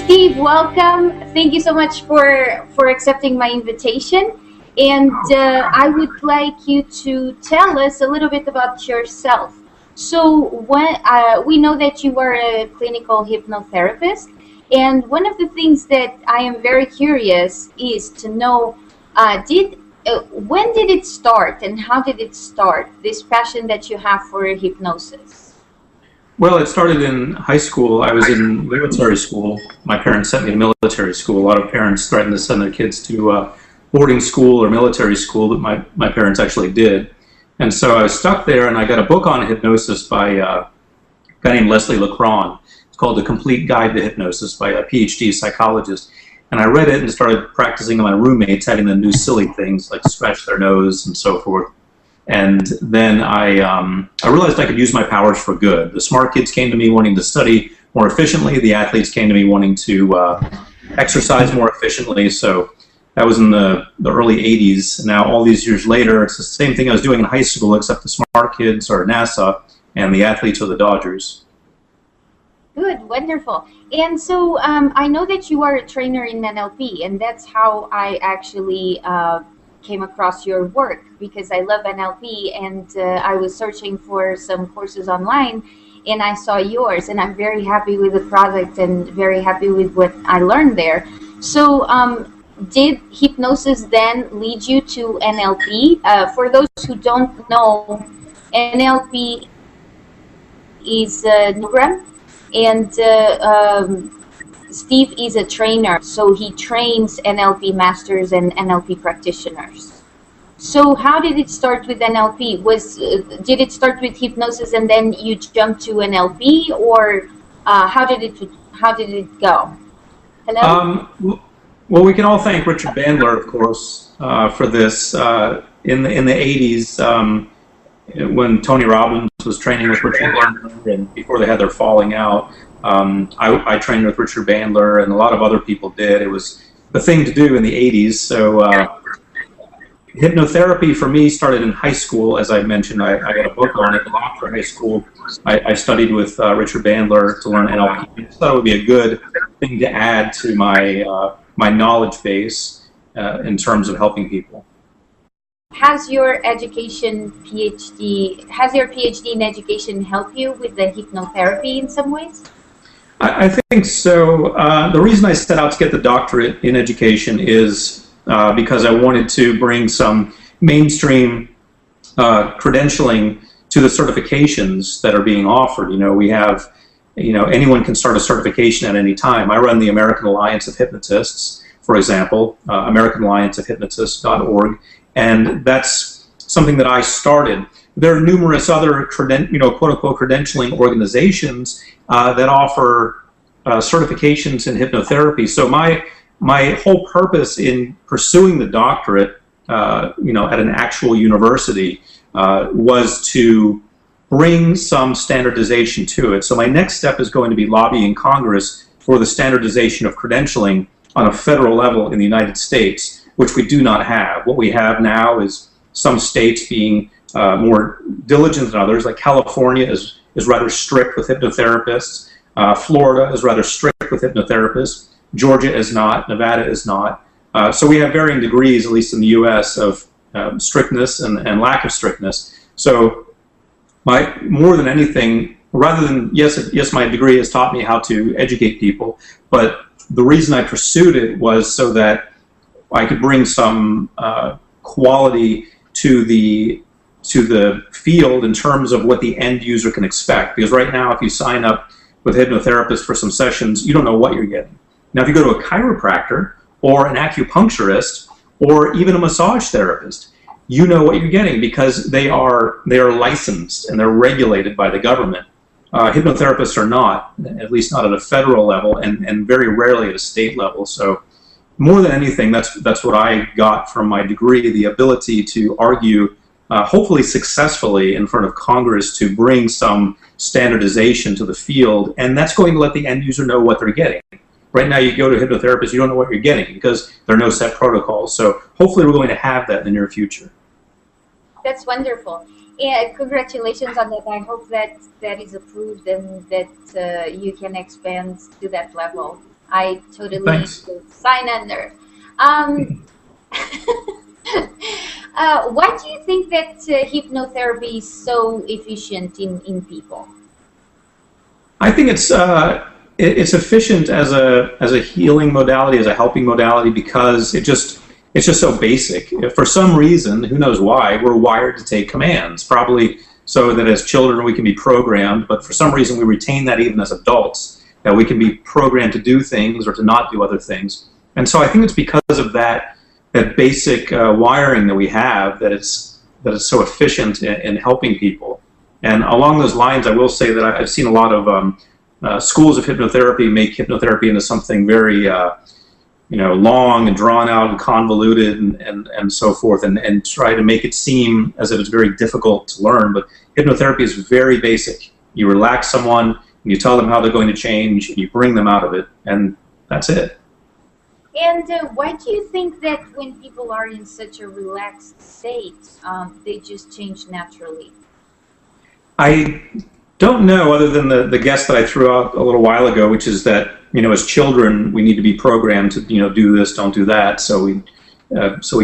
Steve, welcome. Thank you so much for accepting my invitation. And I would like you to tell us a little bit about yourself. So when we know that you are a clinical hypnotherapist, and one of the things that I am very curious is to know, did when did it start and how did it start, this passion that you have for hypnosis? Well, it started in high school. I was in military school. My parents sent me to military school. A lot of parents threatened to send their kids to boarding school or military school, but my parents actually did. And so I was stuck there, and I got a book on hypnosis by a guy named Leslie Lecron. It's called The Complete Guide to Hypnosis by a PhD psychologist. And I read it and started practicing on my roommates, having them do silly things like scratch their nose and so forth. And then I realized I could use my powers for good. The smart kids came to me wanting to study more efficiently. The athletes came to me wanting to exercise more efficiently. So that was in the early 80s. Now, all these years later, it's the same thing I was doing in high school, except the smart kids are NASA and the athletes are the Dodgers. Good, wonderful. And so I know that you are a trainer in NLP, and that's how I actually came across your work, because I love NLP, and I was searching for some courses online, and I saw yours, and I'm very happy with the product and very happy with what I learned there. So did hypnosis then lead you to NLP? For those who don't know, NLP is a program, and Steve is a trainer, so he trains NLP masters and NLP practitioners. So how did it start with NLP? Did it start with hypnosis and then you jumped to NLP, or how did it go? Hello? Well, we can all thank Richard Bandler, of course, for this. In the 80s, when Tony Robbins was training with Richard Bandler, and before they had their falling out, I trained with Richard Bandler, and a lot of other people did. It was the thing to do in the 80s. So hypnotherapy for me started in high school. As I mentioned, I got a book on it after high school. I studied with Richard Bandler to learn NLP. I thought it would be a good thing to add to my my knowledge base in terms of helping people. Has your PhD in education helped you with the hypnotherapy in some ways? I think so. The reason I set out to get the doctorate in education is because I wanted to bring some mainstream credentialing to the certifications that are being offered. We have, anyone can start a certification at any time. I run the American Alliance of Hypnotists, for example, AmericanAllianceOfHypnotists.org, and that's something that I started. There are numerous other, quote-unquote credentialing organizations that offer certifications in hypnotherapy. So my whole purpose in pursuing the doctorate, at an actual university, was to bring some standardization to it. So my next step is going to be lobbying Congress for the standardization of credentialing on a federal level in the United States, which we do not have. What we have now is some states being more diligent than others, like California is rather strict with hypnotherapists. Florida is rather strict with hypnotherapists. Georgia is not. Nevada is not. So we have varying degrees, at least in the U.S., of strictness and lack of strictness. So more than anything, rather than, yes, my degree has taught me how to educate people, but the reason I pursued it was so that I could bring some quality to the field in terms of what the end user can expect. Because right now, if you sign up with a hypnotherapist for some sessions, you don't know what you're getting. Now, if you go to a chiropractor or an acupuncturist or even a massage therapist, you know what you're getting because they are licensed and they're regulated by the government. Hypnotherapists are not, at least not at a federal level, and very rarely at a state level. So more than anything, that's what I got from my degree, the ability to argue, hopefully successfully, in front of Congress to bring some standardization to the field, and that's going to let the end user know what they're getting. Right now, you go to a hypnotherapist, you don't know what you're getting because there are no set protocols. So hopefully we're going to have that in the near future. That's wonderful. Yeah, congratulations on that. I hope that that is approved and that you can expand to that level. I totally Thanks. sign under. Um, why do you think that hypnotherapy is so efficient in people? I think it's efficient as a healing modality, as a helping modality, because it's just so basic. If for some reason, who knows why, we're wired to take commands, probably so that as children we can be programmed, but for some reason we retain that even as adults, that we can be programmed to do things or to not do other things. And so I think it's because of that basic wiring that we have that it's so efficient in helping people. And along those lines, I will say that I've seen a lot of schools of hypnotherapy make hypnotherapy into something very long and drawn out and convoluted and so forth, and try to make it seem as if it's very difficult to learn. But hypnotherapy is very basic. You relax someone, and you tell them how they're going to change, and you bring them out of it, and that's it. And why do you think that when people are in such a relaxed state, they just change naturally? I don't know, other than the guess that I threw out a little while ago, which is that as children we need to be programmed to do this, don't do that, so we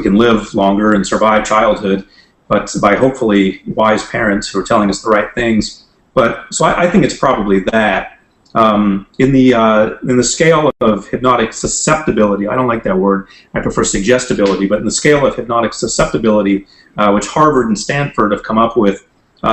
can live longer and survive childhood, but by hopefully wise parents who are telling us the right things. But so I think it's probably that. In the scale of hypnotic susceptibility, I don't like that word. I prefer suggestibility. But in the scale of hypnotic susceptibility, which Harvard and Stanford have come up with,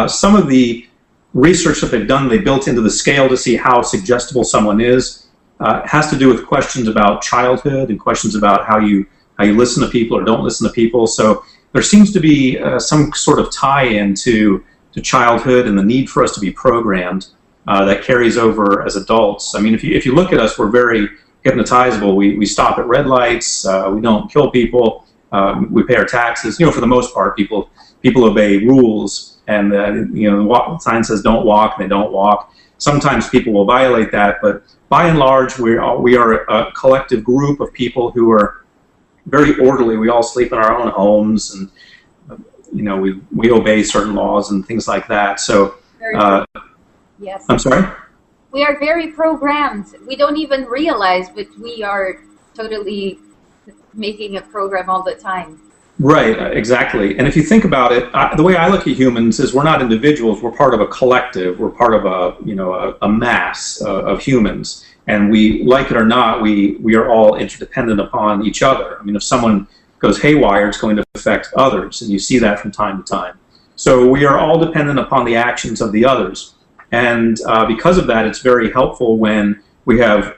some of the research that they've done, they built into the scale to see how suggestible someone is, has to do with questions about childhood and questions about how you listen to people or don't listen to people. So there seems to be some sort of tie-in to childhood and the need for us to be programmed that carries over as adults. I mean, if you look at us, we're very hypnotizable. We stop at red lights. We don't kill people. We pay our taxes. For the most part, people obey rules. And the sign says don't walk, and they don't walk. Sometimes people will violate that, but by and large, we are a collective group of people who are very orderly. We all sleep in our own homes, and we obey certain laws and things like that. So, Yes. I'm sorry? We are very programmed. We don't even realize, but we are totally making a program all the time. Right, exactly. And if you think about it, the way I look at humans is we're not individuals. We're part of a collective. We're part of a mass of humans. And we, like it or not, we are all interdependent upon each other. I mean, if someone goes haywire, it's going to affect others. And you see that from time to time. So we are all dependent upon the actions of the others. And because of that, it's very helpful when we have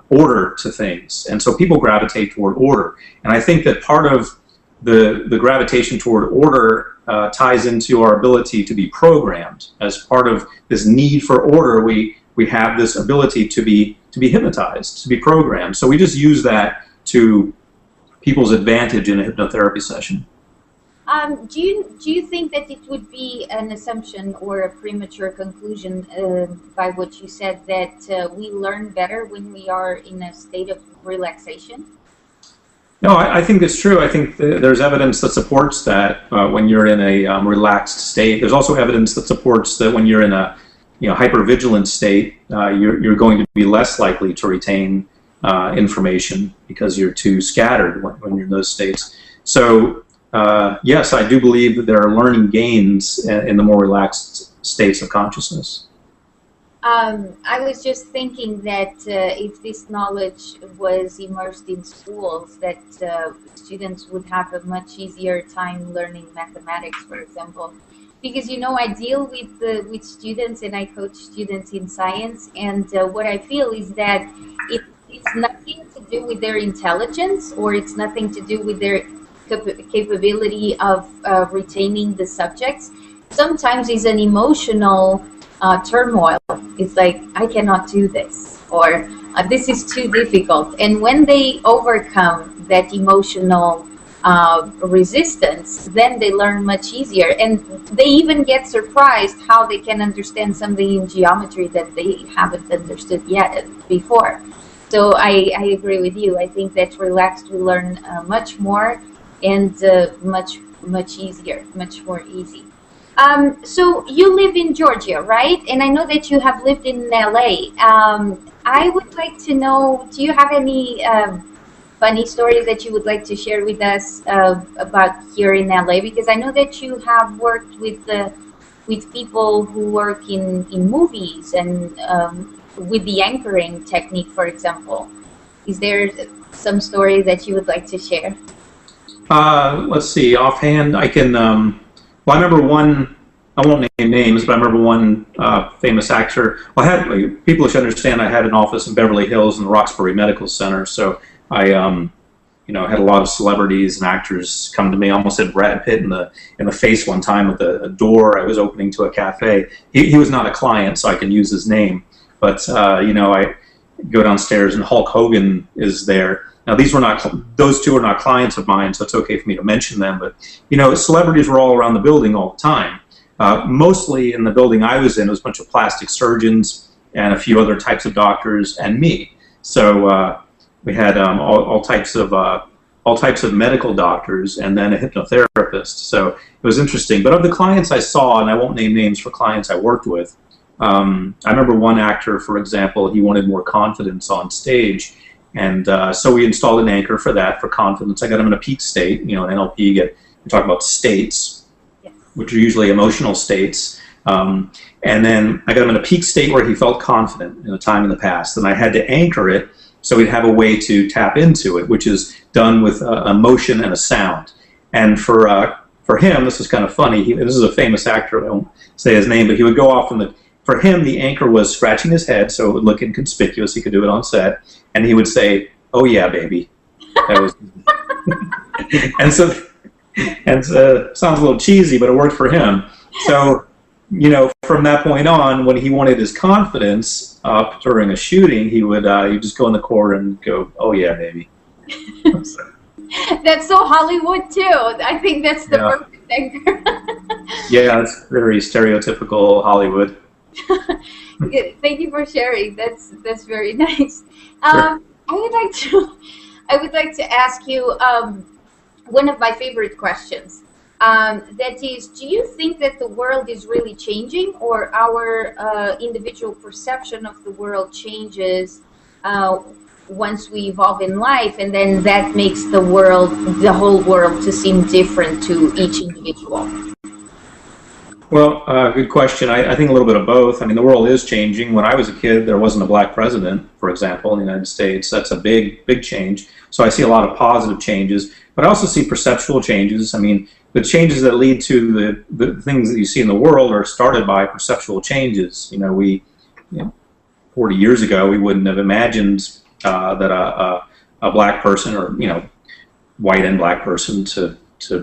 order to things. And so people gravitate toward order. And I think that part of the gravitation toward order ties into our ability to be programmed. As part of this need for order, we have this ability to be hypnotized, to be programmed. So we just use that to people's advantage in a hypnotherapy session. Do you think that it would be an assumption or a premature conclusion by what you said that we learn better when we are in a state of relaxation? No, I think it's true. I think there's evidence that supports that when you're in a relaxed state. There's also evidence that supports that when you're in a hypervigilant state, you're going to be less likely to retain information because you're too scattered when you're in those states. So yes, I do believe that there are learning gains in the more relaxed states of consciousness. I was just thinking that if this knowledge was immersed in schools, that students would have a much easier time learning mathematics, for example. Because I deal with students and I coach students in science, and what I feel is that it's nothing to do with their intelligence, or it's nothing to do with their capability of retaining the subjects. Sometimes it's an emotional turmoil. It's like, I cannot do this, or this is too difficult. And when they overcome that emotional resistance, then they learn much easier. And they even get surprised how they can understand something in geometry that they haven't understood yet before. So I agree with you. I think that relaxed we learn much more and much easier, much more easy. So you live in Georgia, right? And I know that you have lived in LA. I would like to know, do you have any funny stories that you would like to share with us about here in LA? Because I know that you have worked with people who work in movies and with the anchoring technique, for example. Is there some story that you would like to share? Let's see. Offhand, I can. Well, I remember one. I won't name names, but I remember one famous actor. Well, I had people should understand. I had an office in Beverly Hills in the Roxbury Medical Center, so I, had a lot of celebrities and actors come to me. I almost hit Brad Pitt in the face one time with a door I was opening to a cafe. He was not a client, so I can use his name. But I go downstairs and Hulk Hogan is there. Now, those two are not clients of mine, so it's okay for me to mention them. But, celebrities were all around the building all the time. Mostly in the building I was in, it was a bunch of plastic surgeons and a few other types of doctors and me. So we had all types of medical doctors and then a hypnotherapist. So it was interesting. But of the clients I saw, and I won't name names for clients I worked with, I remember one actor, for example, he wanted more confidence on stage. And so we installed an anchor for that, for confidence. I got him in a peak state. In NLP, we talk about states, Yes. which are usually emotional states. And then I got him in a peak state where he felt confident in a time in the past. And I had to anchor it so he'd have a way to tap into it, which is done with a motion and a sound. And for him, this is kind of funny. This is a famous actor. I won't say his name, but he would go off for him, the anchor was scratching his head, so it would look inconspicuous. He could do it on set, and he would say, "Oh yeah, baby." That was, sounds a little cheesy, but it worked for him. So, from that point on, when he wanted his confidence up during a shooting, he would he'd just go in the corner and go, "Oh yeah, baby." That's so Hollywood too. I think that's the perfect anchor. Yeah, it's very stereotypical Hollywood. Thank you for sharing. That's very nice. Sure. I would like to ask you one of my favorite questions. That is, do you think that the world is really changing, or our individual perception of the world changes once we evolve in life, and then that makes the whole world, to seem different to each individual? Well, good question. I think a little bit of both. I mean, the world is changing. When I was a kid, there wasn't a black president, for example, in the United States. That's a big, big change. So I see a lot of positive changes, but I also see perceptual changes. I mean, the changes that lead to the things that you see in the world are started by perceptual changes. 40 years ago, we wouldn't have imagined that a black person, or white and black person, to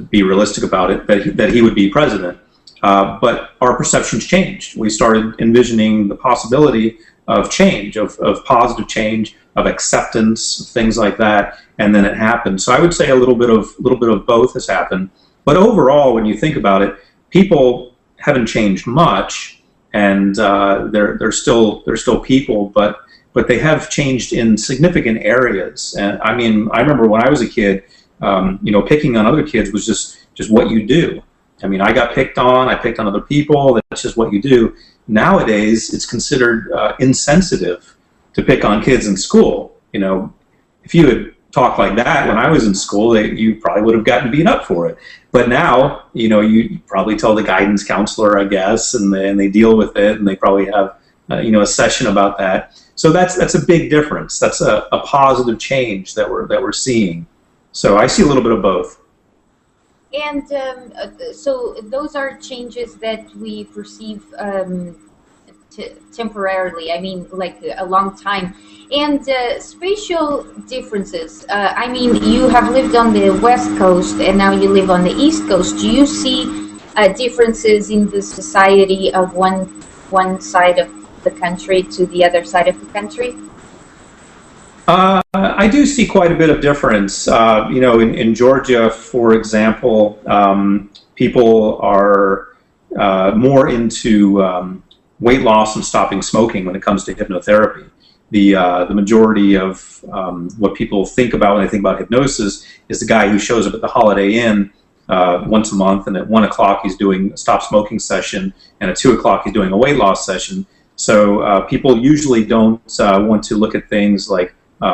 be realistic about it, that he would be president. But our perceptions changed. We started envisioning the possibility of change, of positive change, of acceptance, of things like that, and then it happened. So I would say a little bit of both has happened. But overall, when you think about it, people haven't changed much, and they're still people, but they have changed in significant areas. And I mean, I remember when I was a kid, picking on other kids was just what you do. I mean, I got picked on, I picked on other people, that's just what you do. Nowadays, it's considered insensitive to pick on kids in school. If you had talked like that when I was in school, you probably would have gotten beat up for it. But now, you probably tell the guidance counselor, I guess, and they deal with it, and they probably have, a session about that. So that's a big difference. That's a positive change that we're seeing. So I see a little bit of both. And so those are changes that we perceive temporarily. I mean, like a long time. And spatial differences. I mean, you have lived on the West Coast and now you live on the East Coast. Do you see differences in the society of one side of the country to the other side of the country? I do see quite a bit of difference. In Georgia, for example, people are more into weight loss and stopping smoking when it comes to hypnotherapy. The majority of what people think about when they think about hypnosis is the guy who shows up at the Holiday Inn once a month, and at 1 o'clock he's doing a stop smoking session, and at 2 o'clock he's doing a weight loss session. So people usually don't want to look at things like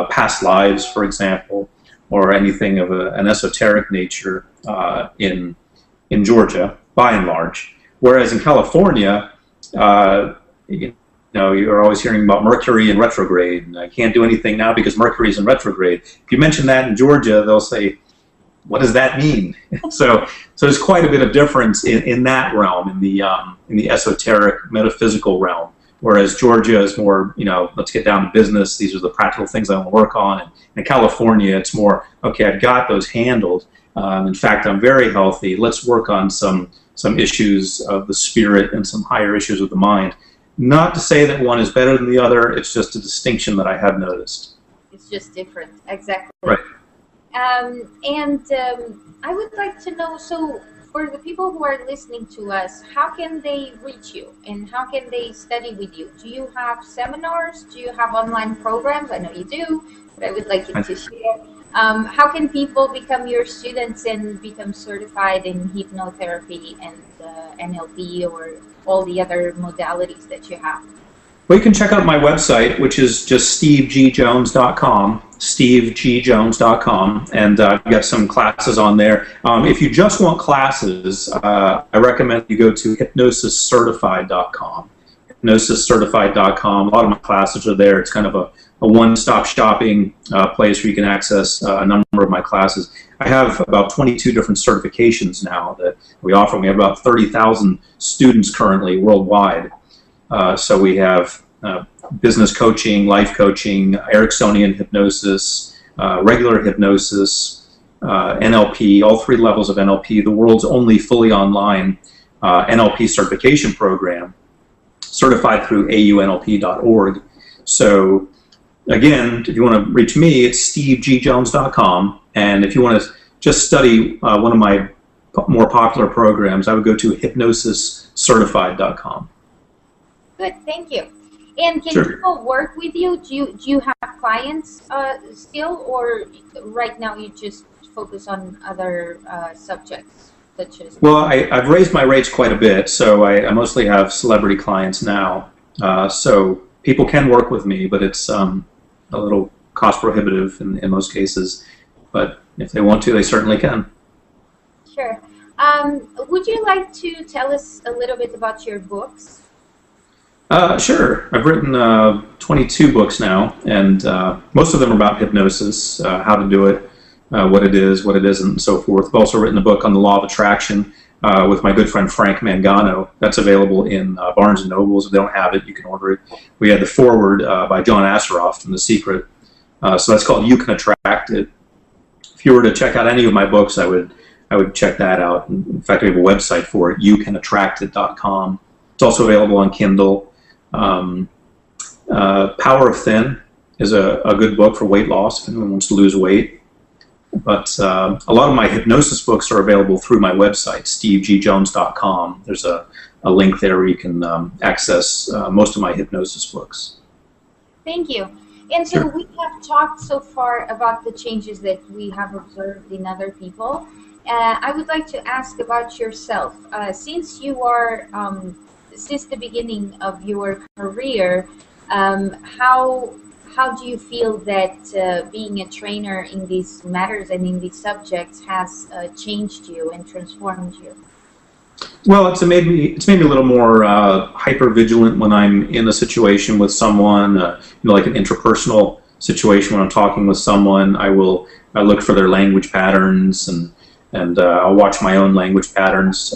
past lives, for example, or anything of an esoteric nature in Georgia, by and large. Whereas in California, you know, you're always hearing about Mercury in retrograde, and I can't do anything now because Mercury is in retrograde. If you mention that in Georgia, they'll say, what does that mean? So there's quite a bit of difference in that realm, in the esoteric, metaphysical realm. Whereas Georgia is more, you know, let's get down to business. These are the practical things I want to work on. And in California, it's more, okay, I've got those handled. In fact, I'm very healthy. Let's work on some issues of the spirit and some higher issues of the mind. Not to say that one is better than the other. It's just a distinction that I have noticed. It's just different, exactly. Right. I would like to know, so for the people who are listening to us, how can they reach you and how can they study with you? Do you have seminars? Do you have online programs? I know you do, but I would like you to share. How can people become your students and become certified in hypnotherapy and NLP or all the other modalities that you have? Well, you can check out my website, which is just stevegjones.com, stevegjones.com, and I've got some classes on there. If you just want classes, I recommend you go to hypnosiscertified.com. Hypnosiscertified.com. A lot of my classes are there. It's kind of a one-stop shopping place where you can access a number of my classes. I have about 22 different certifications now that we offer. We have about 30,000 students currently worldwide. So we have business coaching, life coaching, Ericksonian hypnosis, regular hypnosis, NLP, all 3 levels of NLP, the world's only fully online NLP certification program, certified through aunlp.org. So again, if you want to reach me, it's stevegjones.com. And if you want to just study one of my more popular programs, I would go to hypnosiscertified.com. Good, thank you. And can Sure. people work with you? Do you have clients still, or right now you just focus on other subjects such as? Well, I've raised my rates quite a bit, so I mostly have celebrity clients now. So people can work with me, but it's a little cost prohibitive in most cases. But if they want to, they certainly can. Sure. Would you like to tell us a little bit about your books? Sure. I've written 22 books now, and most of them are about hypnosis, how to do it, what it is, what it isn't, and so forth. I've also written a book on the law of attraction with my good friend Frank Mangano. That's available in Barnes & Nobles. If they don't have it, you can order it. We had the foreword by John Asseroff from The Secret. So that's called You Can Attract It. If you were to check out any of my books, I would check that out. In fact, we have a website for it, youcanattractit.com. It's also available on Kindle. Power of Thin is a good book for weight loss if anyone wants to lose weight. But a lot of my hypnosis books are available through my website, stevegjones.com. There's a link there where you can access most of my hypnosis books. Thank you. And so Sure. we have talked so far about the changes that we have observed in other people. I would like to ask about yourself. Since you are, since the beginning of your career, how do you feel that being a trainer in these matters and in these subjects has changed you and transformed you? Well, it's made me a little more hyper vigilant when I'm in a situation with someone, like an interpersonal situation. When I'm talking with someone, I look for their language patterns and I'll watch my own language patterns.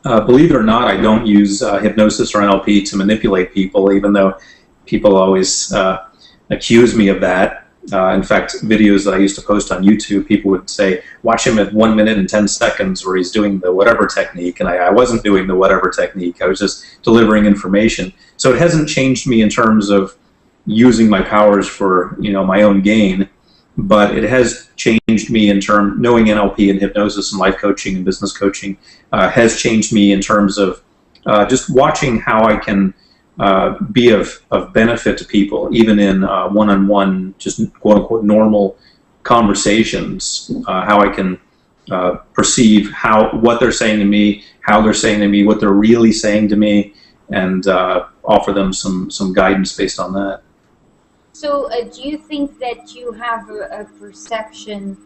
Believe it or not, I don't use hypnosis or NLP to manipulate people, even though people always accuse me of that. In fact, videos that I used to post on YouTube, people would say, watch him at 1 minute and 10 seconds where he's doing the whatever technique, and I wasn't doing the whatever technique. I was just delivering information. So it hasn't changed me in terms of using my powers for my own gain, but it has changed me in terms, knowing NLP and hypnosis and life coaching and business coaching has changed me in terms of just watching how I can be of benefit to people, even in one-on-one, just quote-unquote normal conversations, how I can perceive what they're saying to me, how they're saying to me, what they're really saying to me, and offer them some guidance based on that. So, do you think that you have a perception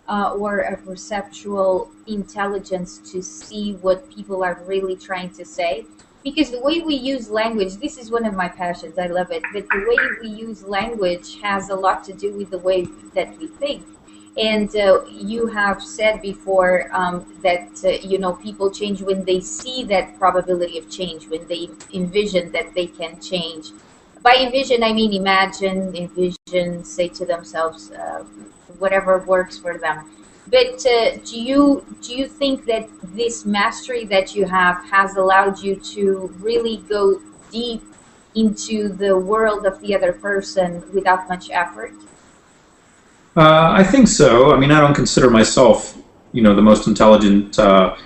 or a perceptual intelligence to see what people are really trying to say? Because the way we use language, this is one of my passions, I love it, but the way we use language has a lot to do with the way that we think. And you have said before that people change when they see that probability of change, when they envision that they can change. By envision, I mean imagine, envision, say to themselves whatever works for them. But do you think that this mastery that you have has allowed you to really go deep into the world of the other person without much effort? I think so. I mean, I don't consider myself, the most intelligent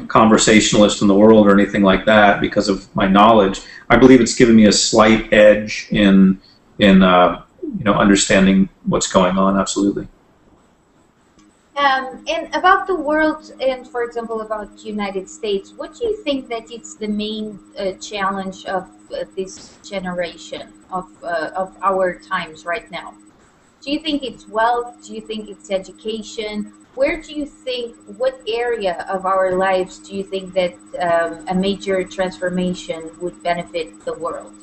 conversationalist in the world or anything like that because of my knowledge. I believe it's given me a slight edge in understanding what's going on. Absolutely. And about the world, and for example, about the United States, what do you think that it's the main challenge of this generation of our times right now? Do you think it's wealth? Do you think it's education? Where do you think, what area of our lives do you think that a major transformation would benefit the world?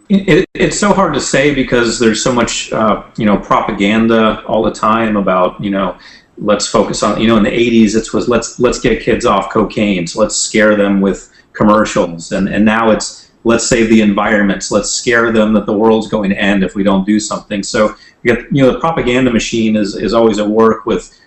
It's so hard to say because there's so much, propaganda all the time about, let's focus on, in the 80s, it was let's get kids off cocaine, so let's scare them with commercials, and now it's let's save the environments, let's scare them that the world's going to end if we don't do something. So you get, the propaganda machine is always at work with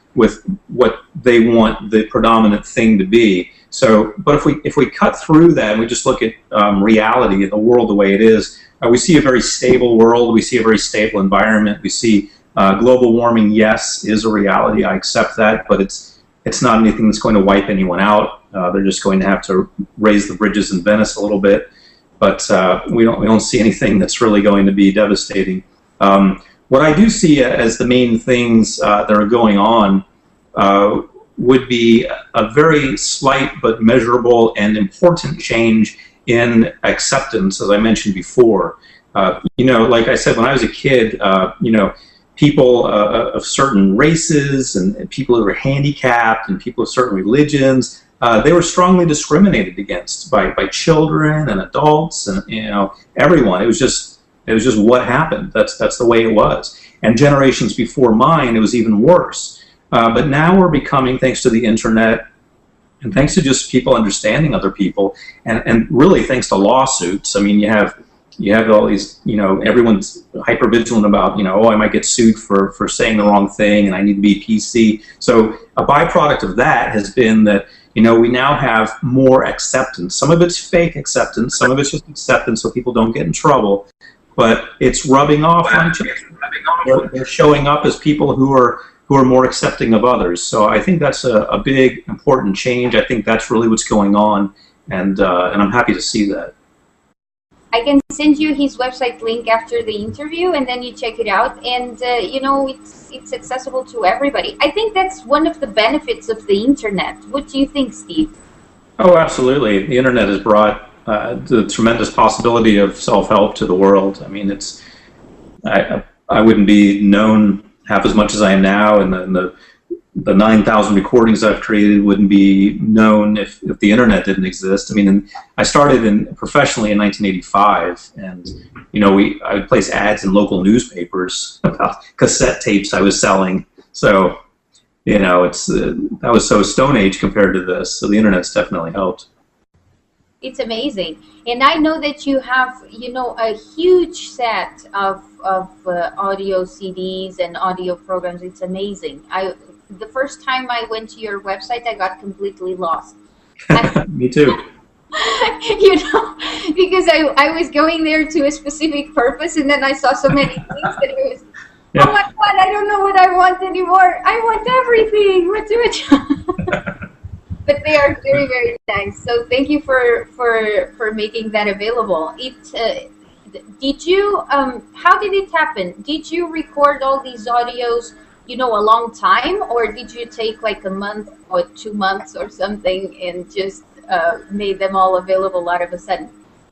what they want the predominant thing to be. So, but if we cut through that and we just look at reality and the world the way it is, we see a very stable world. We see a very stable environment. We see global warming. Yes, is a reality. I accept that, but it's not anything that's going to wipe anyone out. They're just going to have to raise the bridges in Venice a little bit, but we don't see anything that's really going to be devastating. What I do see as the main things that are going on would be a very slight but measurable and important change in acceptance, as I mentioned before. Like I said, when I was a kid, people of certain races and people who were handicapped and people of certain religions, they were strongly discriminated against by children and adults and everyone. It was just what happened. That's the way it was. And generations before mine, it was even worse. But now we're becoming, thanks to the internet, and thanks to just people understanding other people, and really thanks to lawsuits. I mean, you have all these, everyone's hyper vigilant about, I might get sued for saying the wrong thing, and I need to be PC. So a byproduct of that has been that, we now have more acceptance. Some of it's fake acceptance, some of it's just acceptance so people don't get in trouble, but it's rubbing off on children. They're showing up as people who are more accepting of others. So I think that's a big, important change. I think that's really what's going on, and I'm happy to see that. I can send you his website link after the interview, and then you check it out. And it's accessible to everybody. I think that's one of the benefits of the internet. What do you think, Steve? Oh, absolutely. The internet has brought the tremendous possibility of self-help to the world. I mean, I wouldn't be known half as much as I am now, and the 9,000 recordings I've created wouldn't be known if the internet didn't exist. I mean, I started professionally in 1985, and I would place ads in local newspapers about cassette tapes I was selling. So that was so Stone Age compared to this. So the internet's definitely helped. It's amazing. And I know that you have, a huge set of audio CDs and audio programs. It's amazing. The first time I went to your website, I got completely lost. Me too. Because I was going there to a specific purpose, and then I saw so many things that it was, yeah. Oh my God, I don't know what I want anymore. I want everything. What do I do? But they are very, very nice. So thank you for making that available. Did you? How did it happen? Did you record all these audios a long time, or did you take like a month or 2 months or something and just made them all available out of a sudden?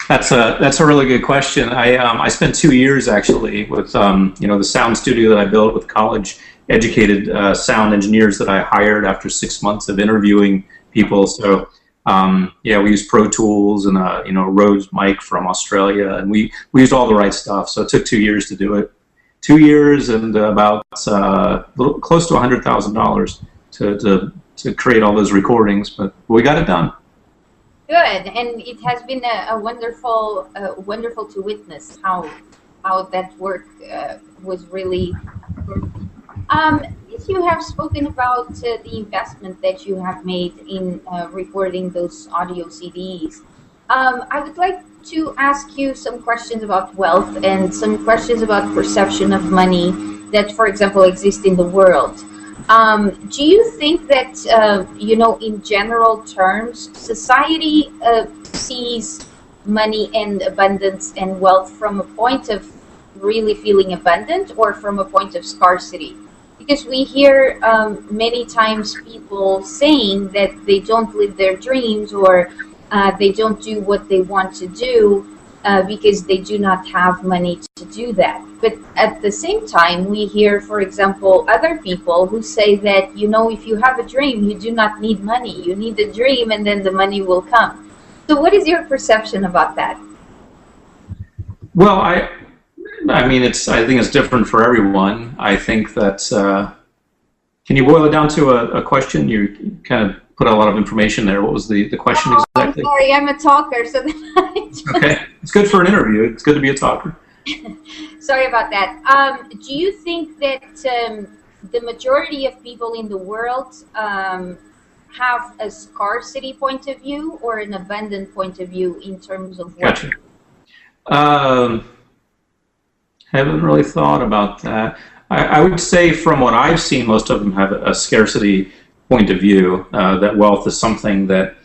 That's a really good question. I spent 2 years actually with the sound studio that I built with college educated sound engineers that I hired after 6 months of interviewing people. So yeah, we used Pro Tools and a Rhodes mic from Australia, and we used all the right stuff. So it took 2 years to do it. 2 years and about close to $100,000 to create all those recordings, but we got it done. Good, and it has been a wonderful, wonderful to witness how that work was really. If you have spoken about the investment that you have made in recording those audio CDs, I would like to ask you some questions about wealth and some questions about perception of money that, for example, exist in the world. Do you think that, in general terms, society sees money and abundance and wealth from a point of really feeling abundant or from a point of scarcity? Because we hear many times people saying that they don't live their dreams, or they don't do what they want to do because they do not have money to do that. But at the same time, we hear, for example, other people who say that, if you have a dream, you do not need money. You need a dream and then the money will come. So what is your perception about that? Well, I mean, I think it's different for everyone. I think that, can you boil it down to a question? You kind of put a lot of information there. What was the question exactly? I'm sorry, I'm a talker, so okay, it's good for an interview. It's good to be a talker. Sorry about that. Do you think that the majority of people in the world have a scarcity point of view or an abundant point of view in terms of wealth? Gotcha. Haven't really thought about that. I would say from what I've seen, most of them have a scarcity point of view, that wealth is something that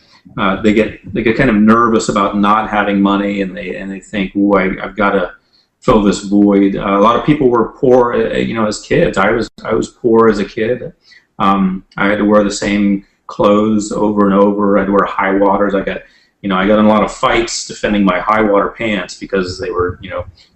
they get kind of nervous about not having money, and they think, "Ooh, I've got to fill this void." A lot of people were poor, as kids. I was poor as a kid. I had to wear the same clothes over and over. I'd wear high waters. I got in a lot of fights defending my high water pants because they were,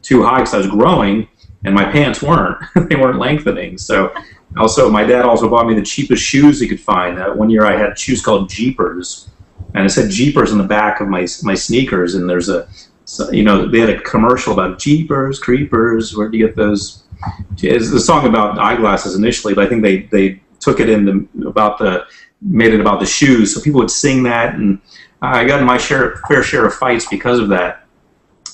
too high because I was growing, and my pants weren't. They weren't lengthening. So also, my dad also bought me the cheapest shoes he could find. One year I had shoes called Jeepers, and it said Jeepers on the back of my sneakers, and there's they had a commercial about Jeepers, Creepers, where do you get those? It's a song about eyeglasses initially, but I think they took it made it about the shoes, so people would sing that, and I got in my fair share of fights because of that.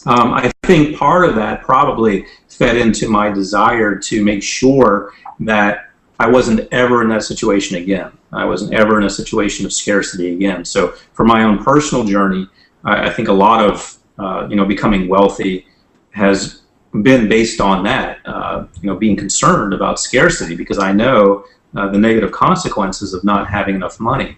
I think part of that probably fed into my desire to make sure that I wasn't ever in that situation again. I wasn't ever in a situation of scarcity again. So for my own personal journey, I think a lot of becoming wealthy has been based on that, being concerned about scarcity, because I know the negative consequences of not having enough money.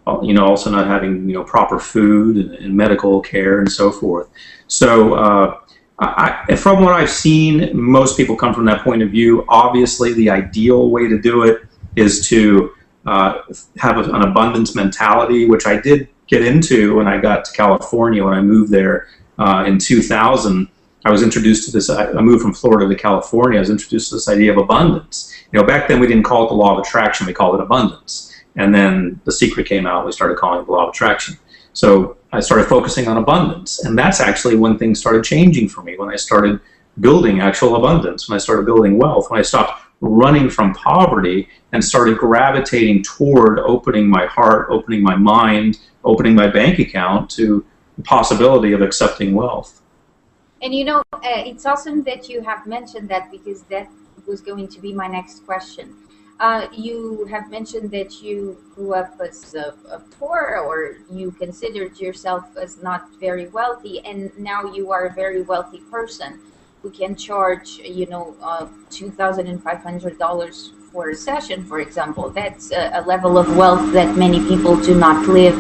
Also not having proper food and medical care and so forth. So from what I've seen, most people come from that point of view. Obviously, the ideal way to do it is to have an abundance mentality, which I did get into when I got to California. When I moved there in 2000, I was introduced to this. I moved from Florida to California. I was introduced to this idea of abundance. Back then we didn't call it the law of attraction. We called it abundance. And then The Secret came out. We started calling it the law of attraction. So I started focusing on abundance. And that's actually when things started changing for me, when I started building actual abundance, when I started building wealth, when I stopped running from poverty and started gravitating toward opening my heart, opening my mind, opening my bank account to the possibility of accepting wealth. And it's awesome that you have mentioned that, because that was going to be my next question. You have mentioned that you grew up as a poor, or you considered yourself as not very wealthy, and now you are a very wealthy person who can charge, $2,500 for a session, for example. That's a level of wealth that many people do not live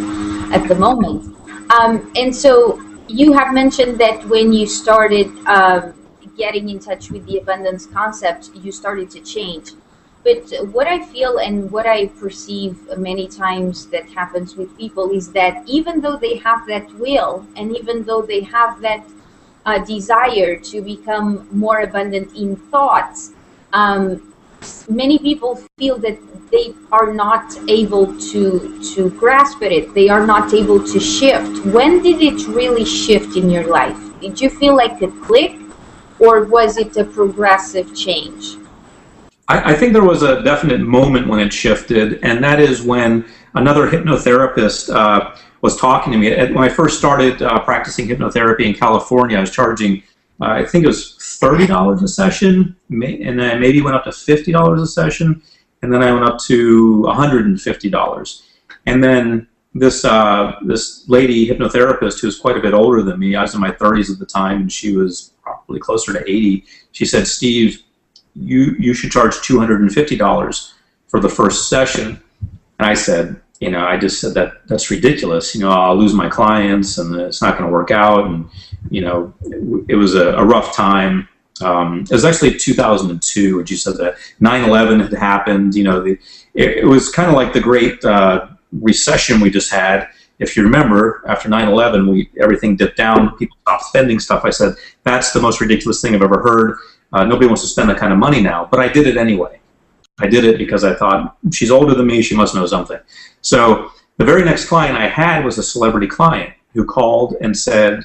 at the moment. And so you have mentioned that when you started getting in touch with the abundance concept, you started to change. But what I feel and what I perceive many times that happens with people is that even though they have that will, and even though they have that desire to become more abundant in thoughts, many people feel that they are not able to grasp at it. They are not able to shift. When did it really shift in your life? Did you feel like a click, or was it a progressive change? I think there was a definite moment when it shifted, and that is when another hypnotherapist was talking to me. When I first started practicing hypnotherapy in California, I was charging, I think it was $30 a session, and then maybe went up to $50 a session, and then I went up to $150. And then this lady hypnotherapist, who was quite a bit older than me, I was in my 30s at the time, and she was probably closer to 80. She said, "Steve, you should charge $250 for the first session." And I said, I just said that's ridiculous. I'll lose my clients and it's not going to work out. And, it was a rough time. It was actually 2002, which you said that 9/11 had happened. It was kind of like the great recession we just had. If you remember, after 9/11, everything dipped down. People stopped spending stuff. I said, that's the most ridiculous thing I've ever heard. Nobody wants to spend that kind of money now, but I did it anyway. I did it because I thought, she's older than me, she must know something. So the very next client I had was a celebrity client who called and said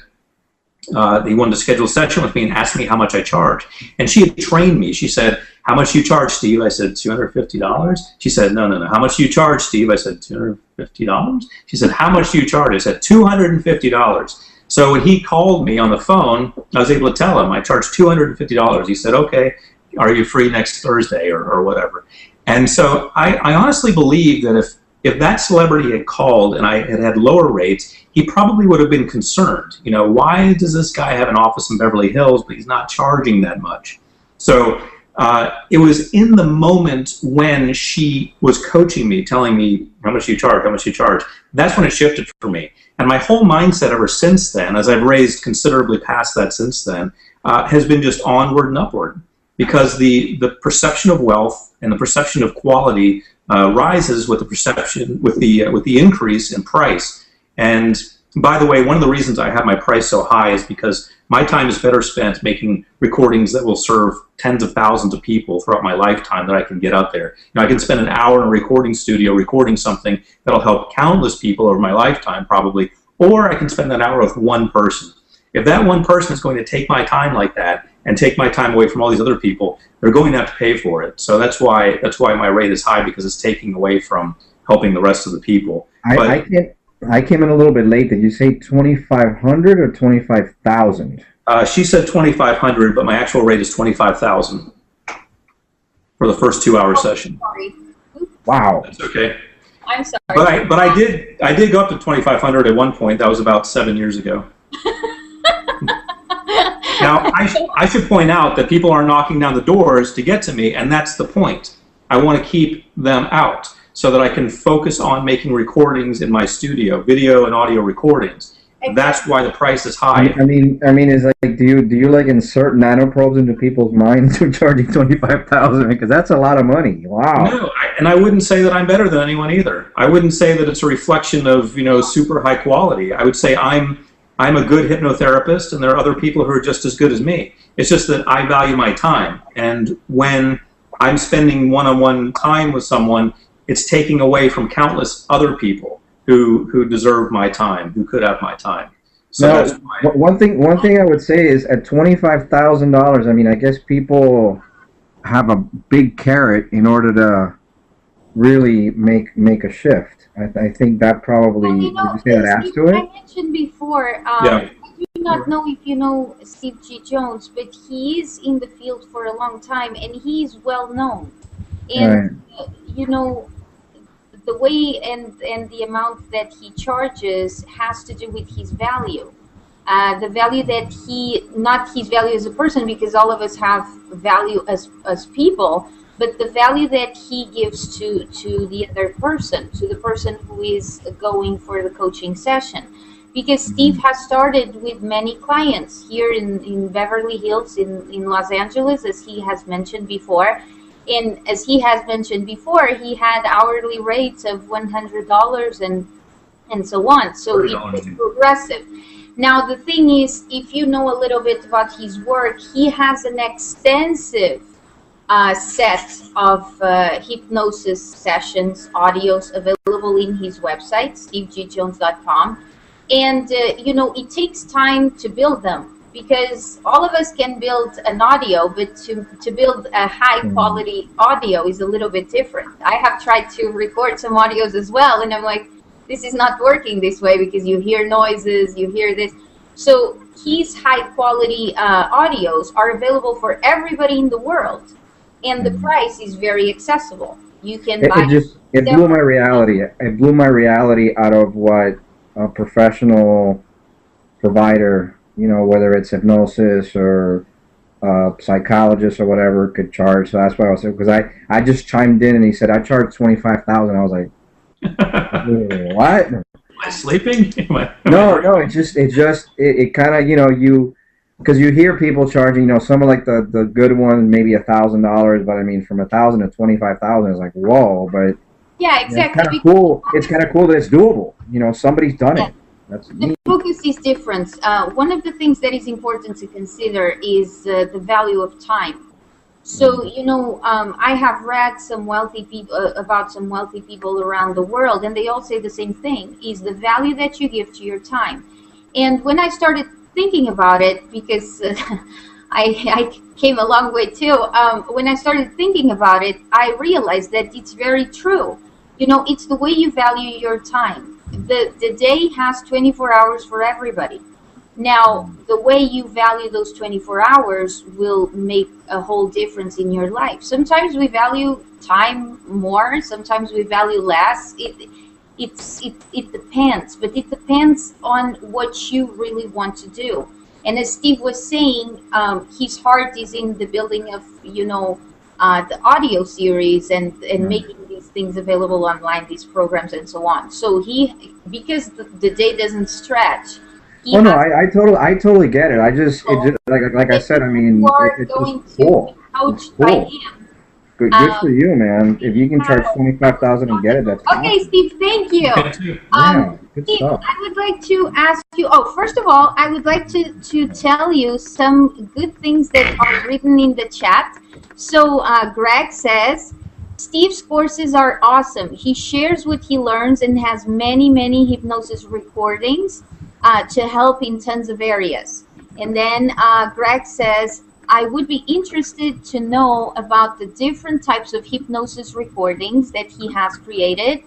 he wanted to schedule a session with me and asked me how much I charge. And she had trained me. She said, "How much do you charge, Steve?" I said, $250. She said, No. How much do you charge, Steve? I said, $250. She said, "How much do you charge?" I said, $250. So when he called me on the phone, I was able to tell him I charged $250. He said, "Okay, are you free next Thursday," or whatever. And so I honestly believe that if that celebrity had called and I had lower rates, he probably would have been concerned. Why does this guy have an office in Beverly Hills, but he's not charging that much? So it was in the moment when she was coaching me, telling me how much you charge, that's when it shifted for me. And my whole mindset ever since then, as I've raised considerably past that since then, has been just onward and upward. Because the perception of wealth and the perception of quality rises with the perception, with the increase in price. And by the way, one of the reasons I have my price so high is because my time is better spent making recordings that will serve tens of thousands of people throughout my lifetime that I can get out there. I can spend an hour in a recording studio recording something that'll help countless people over my lifetime probably, or I can spend that hour with one person. If that one person is going to take my time like that and take my time away from all these other people, they're going to have to pay for it. So that's why my rate is high, because it's taking away from helping the rest of the people. I came in a little bit late. Did you say 2,500 or 25,000? She said 2,500, but my actual rate is 25,000 for the first 2-hour session. Sorry. Wow. That's okay. I'm sorry. But I did go up to 2,500 at one point. That was about 7 years ago. Now, I should point out that people are knocking down the doors to get to me, and that's the point. I want to keep them out so that I can focus on making recordings in my studio, video and audio recordings. That's why the price is high. I mean, is like, do you like insert nanoprobes into people's minds who charging $25,000? Because that's a lot of money. Wow. No, and I wouldn't say that I'm better than anyone either. I wouldn't say that it's a reflection of super high quality. I would say I'm a good hypnotherapist, and there are other people who are just as good as me. It's just that I value my time, and when I'm spending one-on-one time with someone, it's taking away from countless other people who deserve my time, who could have my time. So now, that's why. one thing I would say is at $25,000. I mean, I guess people have a big carrot in order to really make a shift. I think that probably, did you say that adds to it? I mentioned before, Yeah. I do not know if you know Steve G. Jones, but he is in the field for a long time, and he's well known. And, the way and the amount that he charges has to do with his value. The value that not his value as a person, because all of us have value as people, but the value that he gives to the other person, to the person who is going for the coaching session. because Steve has started with many clients here in Beverly Hills, in Los Angeles, as he has mentioned before. And as he has mentioned before, he had hourly rates of $100 and so on. So it was progressive. Now, the thing is, if you know a little bit about his work, he has an extensive set of hypnosis sessions, audios available in his website, stevegjones.com. And, it takes time to build them, because all of us can build an audio, but to build a high quality audio is a little bit different. I have tried to record some audios as well, and I'm like, this is not working this way, because you hear noises, you hear this. So his high quality audios are available for everybody in the world, and the price is very accessible. You can buy it blew my reality. It blew my reality out of what a professional provider, whether it's hypnosis or psychologist or whatever, could charge. So that's why I was, because I just chimed in and he said I charge $25,000. I was like, what? Am I sleeping? No, it kind of, because you hear people charging, some of like the good one maybe $1,000, but I mean from 1,000 to 25,000 is like, whoa. But yeah, exactly. It's kind of cool. It's kind of cool that it's doable. Somebody's done it. That's the focus is different. One of the things that is important to consider is the value of time. So, I have read some wealthy people about some wealthy people around the world, and they all say the same thing: is the value that you give to your time. And when I started thinking about it, because I came a long way too. When I started thinking about it, I realized that it's very true. It's the way you value your time. The day has 24 hours for everybody. Now, the way you value those 24 hours will make a whole difference in your life. Sometimes we value time more, sometimes we value less. It depends, but it depends on what you really want to do. And as Steve was saying, his heart is in the building of, the audio series and making these things available online, these programs and so on. So because the day doesn't stretch. I totally get it. I just, like I said, I mean, it's just cool. Coached by him. Good for you, man. If you can charge $25,000 and get it, that's okay, awesome. Steve. Thank you. Good Steve, stuff. I would like to ask you. Oh, first of all, I would like to tell you some good things that are written in the chat. So Greg says, Steve's courses are awesome. He shares what he learns and has many hypnosis recordings to help in tons of areas. And then Greg says, I would be interested to know about the different types of hypnosis recordings that he has created.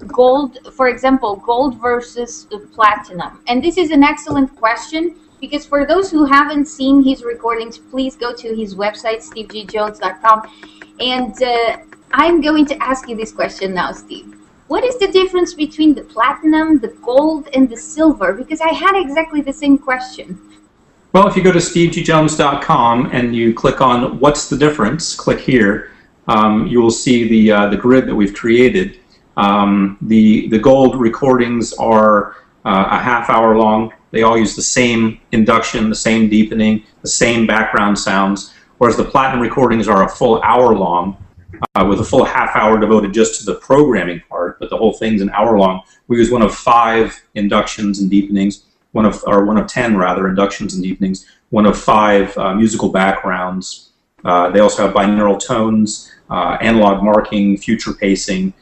Gold, for example, gold versus platinum. And this is an excellent question, because for those who haven't seen his recordings, please go to his website, stevegjones.com. And I'm going to ask you this question now, Steve. What is the difference between the platinum, the gold, and the silver? Because I had exactly the same question. Well, if you go to stevegjones.com and you click on what's the difference, click here, you will see the grid that we've created. The gold recordings are a half-hour long. They all use the same induction, the same deepening, the same background sounds, whereas the platinum recordings are a full hour long, with a full half hour devoted just to the programming part, but the whole thing's an hour long. We use one of 5 inductions and deepenings, one of 10 rather inductions and deepenings, one of 5 musical backgrounds. They also have binaural tones, analog marking, future pacing,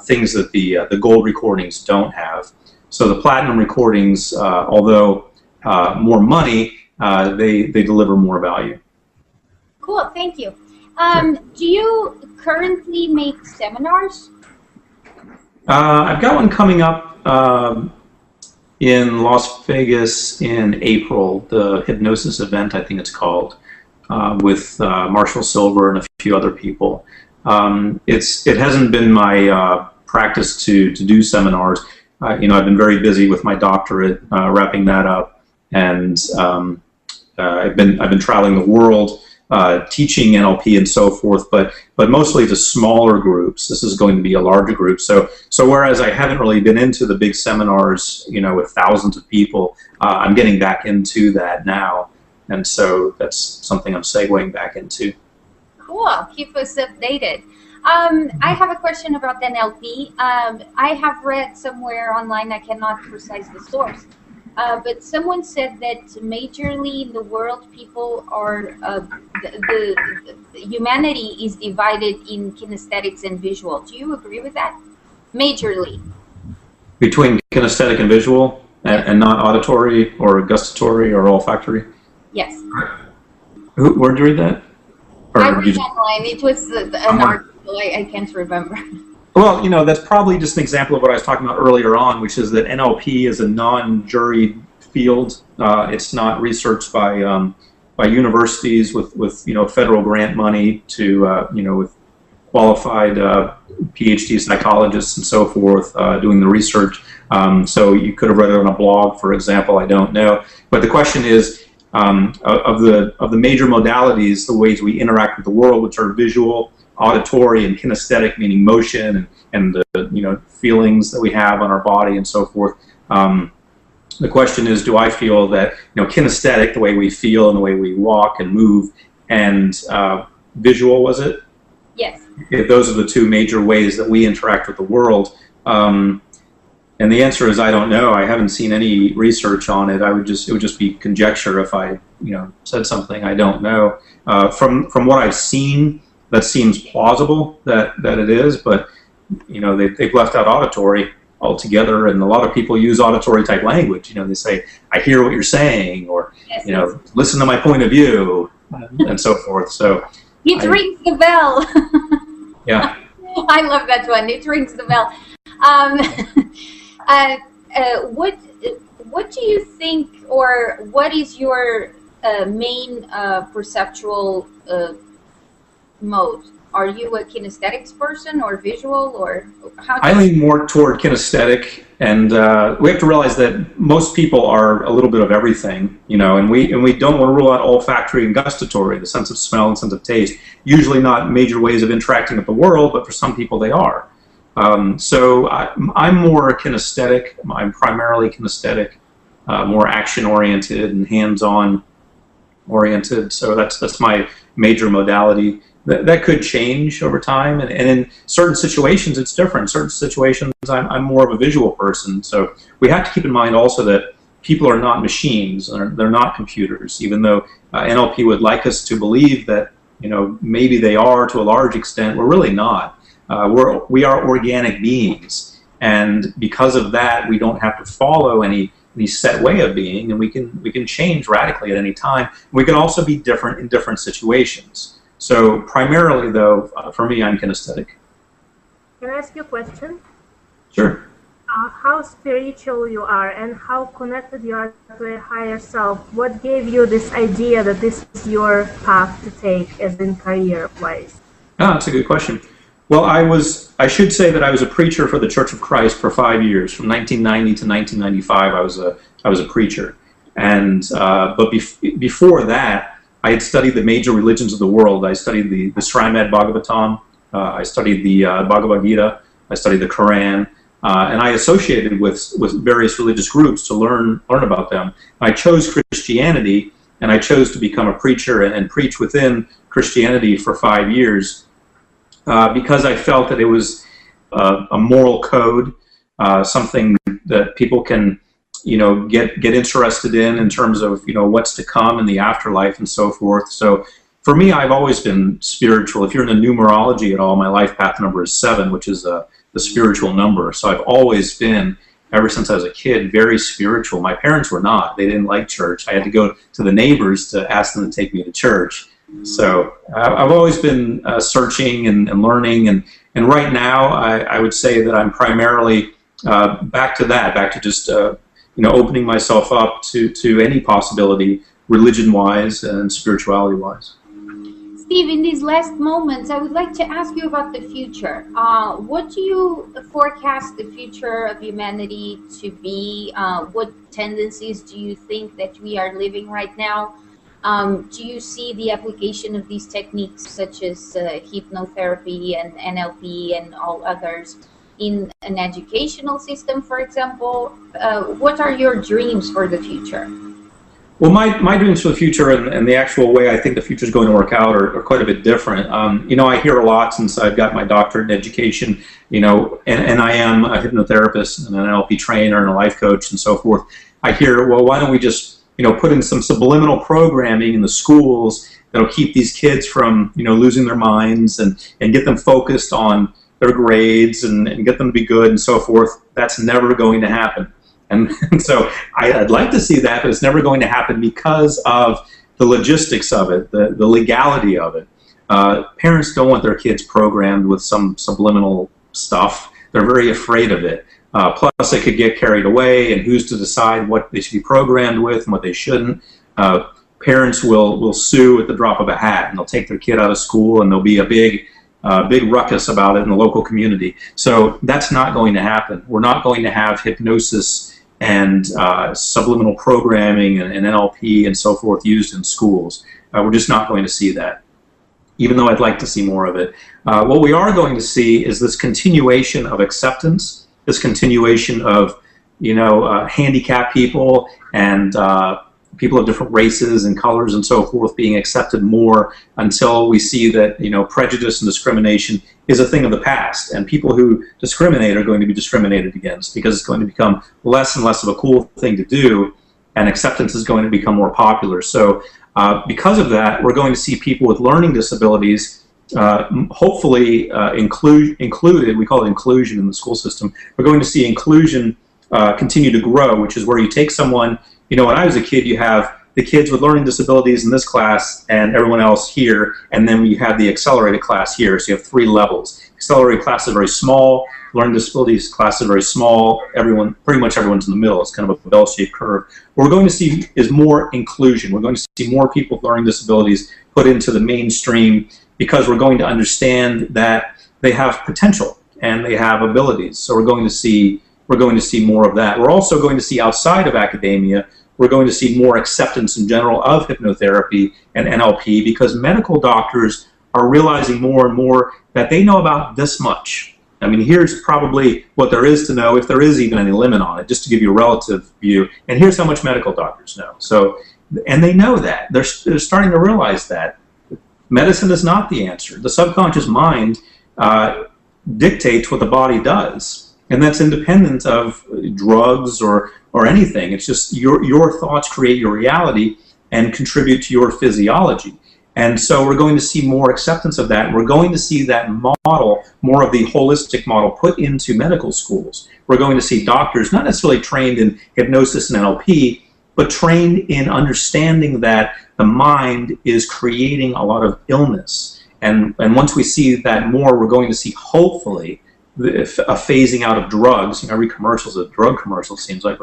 things that the gold recordings don't have. So the platinum recordings, although more money, they deliver more value. Cool, thank you. Do you currently make seminars? I've got one coming up in Las Vegas in April, the hypnosis event, I think it's called, with Marshall Silver and a few other people. It hasn't been my practice to do seminars. I've been very busy with my doctorate, wrapping that up, and I've been traveling the world teaching NLP and so forth, but mostly to smaller groups. This is going to be a larger group. So whereas I haven't really been into the big seminars, with thousands of people, I'm getting back into that now, and so that's something I'm segueing back into. Cool. Keep us updated. I have a question about NLP. I have read somewhere online, I cannot precise the source, but someone said that majorly in the world, people are, the humanity is divided in kinesthetics and visual. Do you agree with that? Majorly. Between kinesthetic and visual, and not auditory or gustatory or olfactory? Yes. Where did you read that? I read online. It was an article. I can't remember. Well, that's probably just an example of what I was talking about earlier on, which is that NLP is a non-juried field. It's not researched by universities with federal grant money to with qualified PhD psychologists and so forth doing the research. So you could have read it on a blog, for example. I don't know, but the question is. Of the major modalities, the ways we interact with the world, which are visual, auditory, and kinesthetic, meaning motion and the feelings that we have on our body and so forth. The question is, do I feel that kinesthetic, the way we feel and the way we walk and move, and visual, was it? Yes. If those are the two major ways that we interact with the world. And the answer is I don't know. I haven't seen any research on it. It would just be conjecture if I said something I don't know. From what I've seen, that seems plausible that it is, but they've left out auditory altogether, and a lot of people use auditory type language. They say, "I hear what you're saying," or yes, "Listen to my point of view," and so forth. So it rings the bell. Yeah. I love that one. It rings the bell. What do you think, or what is your main perceptual mode? Are you a kinesthetics person or visual, or how? I lean more toward kinesthetic, and we have to realize that most people are a little bit of everything, and we don't want to rule out olfactory and gustatory, the sense of smell and sense of taste. Usually not major ways of interacting with the world, but for some people they are. So I'm more kinesthetic. I'm primarily kinesthetic, more action-oriented and hands-on oriented. So that's my major modality. That could change over time, and in certain situations it's different. Certain situations I'm more of a visual person. So we have to keep in mind also that people are not machines. They're not computers, even though NLP would like us to believe that maybe they are to a large extent. We're really not. We are organic beings, and because of that, we don't have to follow any set way of being, and we can change radically at any time. We can also be different in different situations. So primarily, though, for me, I'm kinesthetic. Can I ask you a question? Sure. How spiritual you are and how connected you are to a higher self? What gave you this idea that this is your path to take as in career-wise? That's a good question. Well, I should say that I was a preacher for the Church of Christ for 5 years. From 1990 to 1995, I was a preacher. And but before that, I had studied the major religions of the world. I studied the Srimad Bhagavatam. I studied the Bhagavad Gita. I studied the Quran. And I associated with various religious groups to learn about them. I chose Christianity, and I chose to become a preacher and preach within Christianity for 5 years. Because I felt that it was a moral code, something that people can, get interested in terms of, what's to come in the afterlife and so forth. So for me, I've always been spiritual. If you're into numerology at all, my life path number is 7, which is the spiritual number. So I've always been, ever since I was a kid, very spiritual. My parents were not. They didn't like church. I had to go to the neighbors to ask them to take me to church. So I've always been searching and learning, and right now I would say that I'm primarily back to just opening myself up to any possibility, religion-wise and spirituality-wise. Steve, in these last moments, I would like to ask you about the future. What do you forecast the future of humanity to be? What tendencies do you think that we are living right now? Do you see the application of these techniques such as hypnotherapy and NLP and all others in an educational system, for example? What are your dreams for the future? Well, my dreams for the future and the actual way I think the future is going to work out are quite a bit different. I hear a lot since I've got my doctorate in education, and I am a hypnotherapist and an NLP trainer and a life coach and so forth. I hear, well, why don't we just, put in some subliminal programming in the schools that'll keep these kids from, losing their minds and get them focused on their grades and get them to be good and so forth. That's never going to happen. And so I'd like to see that, but it's never going to happen because of the logistics of it, the legality of it. Parents don't want their kids programmed with some subliminal stuff. They're very afraid of it. Plus, they could get carried away, and who's to decide what they should be programmed with and what they shouldn't? Parents will sue at the drop of a hat, and they'll take their kid out of school, and there'll be a big ruckus about it in the local community. So that's not going to happen. We're not going to have hypnosis and subliminal programming and NLP and so forth used in schools. We're just not going to see that, even though I'd like to see more of it. What we are going to see is this continuation of acceptance, this continuation of, handicapped people and people of different races and colors and so forth being accepted more until we see that, prejudice and discrimination is a thing of the past, and people who discriminate are going to be discriminated against because it's going to become less and less of a cool thing to do, and acceptance is going to become more popular. So because of that, we're going to see people with learning disabilities hopefully included. We call it inclusion in the school system. We're going to see inclusion continue to grow, which is where you take someone, when I was a kid, you have the kids with learning disabilities in this class and everyone else here, and then you have the accelerated class here. So you have 3 levels. Accelerated class is very small, learning disabilities class is very small, pretty much everyone's in the middle. It's kind of a bell-shaped curve. What we're going to see is more inclusion. We're going to see more people with learning disabilities put into the mainstream because we're going to understand that they have potential and they have abilities. So we're going to see more of that. We're also going to see outside of academia, we're going to see more acceptance in general of hypnotherapy and NLP because medical doctors are realizing more and more that they know about this much. I mean, here's probably what there is to know, if there is even any limit on it, just to give you a relative view. And here's how much medical doctors know. So, and they know that. They're starting to realize that. Medicine is not the answer. The subconscious mind dictates what the body does. And that's independent of drugs or anything. It's just your thoughts create your reality and contribute to your physiology. And so we're going to see more acceptance of that. We're going to see that model, more of the holistic model, put into medical schools. We're going to see doctors not necessarily trained in hypnosis and NLP, but trained in understanding that the mind is creating a lot of illness. And once we see that more, we're going to see, hopefully, a phasing out of drugs. Every commercial is a drug commercial, seems like.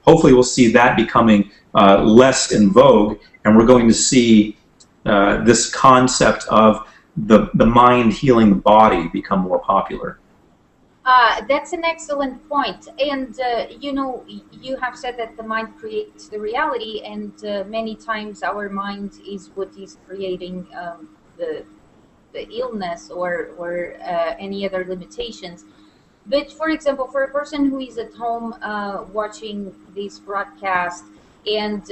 Hopefully we'll see that becoming less in vogue, and we're going to see this concept of the mind healing the body become more popular. That's an excellent point. And, you have said that the mind creates the reality, and many times our mind is what is creating the illness or any other limitations. But for example, for a person who is at home watching this broadcast and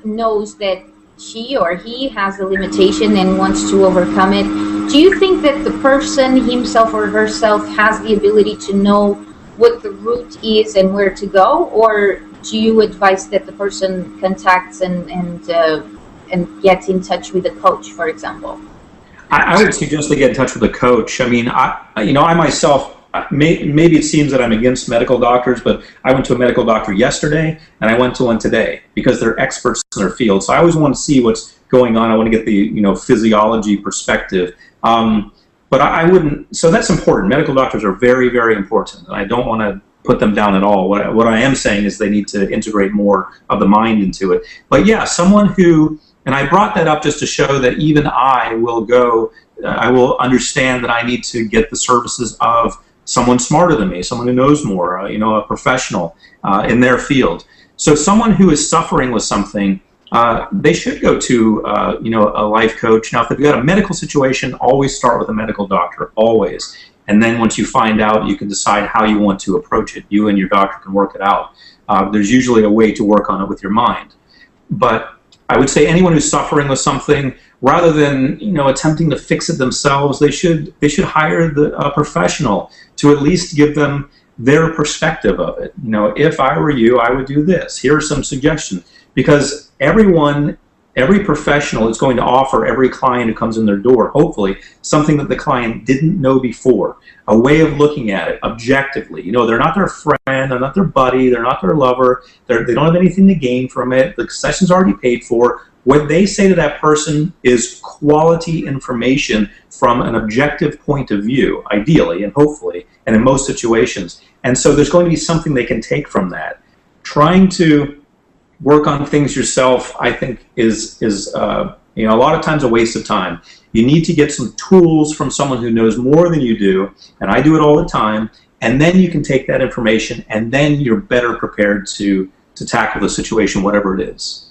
knows that she or he has a limitation and wants to overcome it, do you think that the person himself or herself has the ability to know what the route is and where to go, or do you advise that the person contacts and gets in touch with a coach, for example? I would suggest they get in touch with a coach. I mean, I myself, maybe it seems that I'm against medical doctors, but I went to a medical doctor yesterday and I went to one today because they're experts in their field. So I always want to see what's going on. I want to get the physiology perspective. But I wouldn't. So that's important. Medical doctors are very, very important, and I don't want to put them down at all. What I am saying is they need to integrate more of the mind into it. But yeah, someone who. And I brought that up just to show that even I will understand that I need to get the services of someone smarter than me, someone who knows more, a professional in their field. So someone who is suffering with something, they should go to a life coach. Now, if they've got a medical situation, always start with a medical doctor, always. And then once you find out, you can decide how you want to approach it. You and your doctor can work it out. There's usually a way to work on it with your mind. But I would say anyone who's suffering with something, rather than attempting to fix it themselves, they should hire a professional to at least give them their perspective of it. If I were you, I would do this. Here are some suggestions. Because every professional is going to offer every client who comes in their door, hopefully, something that the client didn't know before, a way of looking at it objectively. They're not their friend, they're not their buddy, they're not their lover, they don't have anything to gain from it, the session's already paid for. What they say to that person is quality information from an objective point of view, ideally and hopefully, and in most situations. And so there's going to be something they can take from that. Trying to work on things yourself, I think, is a lot of times a waste of time. You need to get some tools from someone who knows more than you do, and I do it all the time, and then you can take that information, and then you're better prepared to tackle the situation, whatever it is.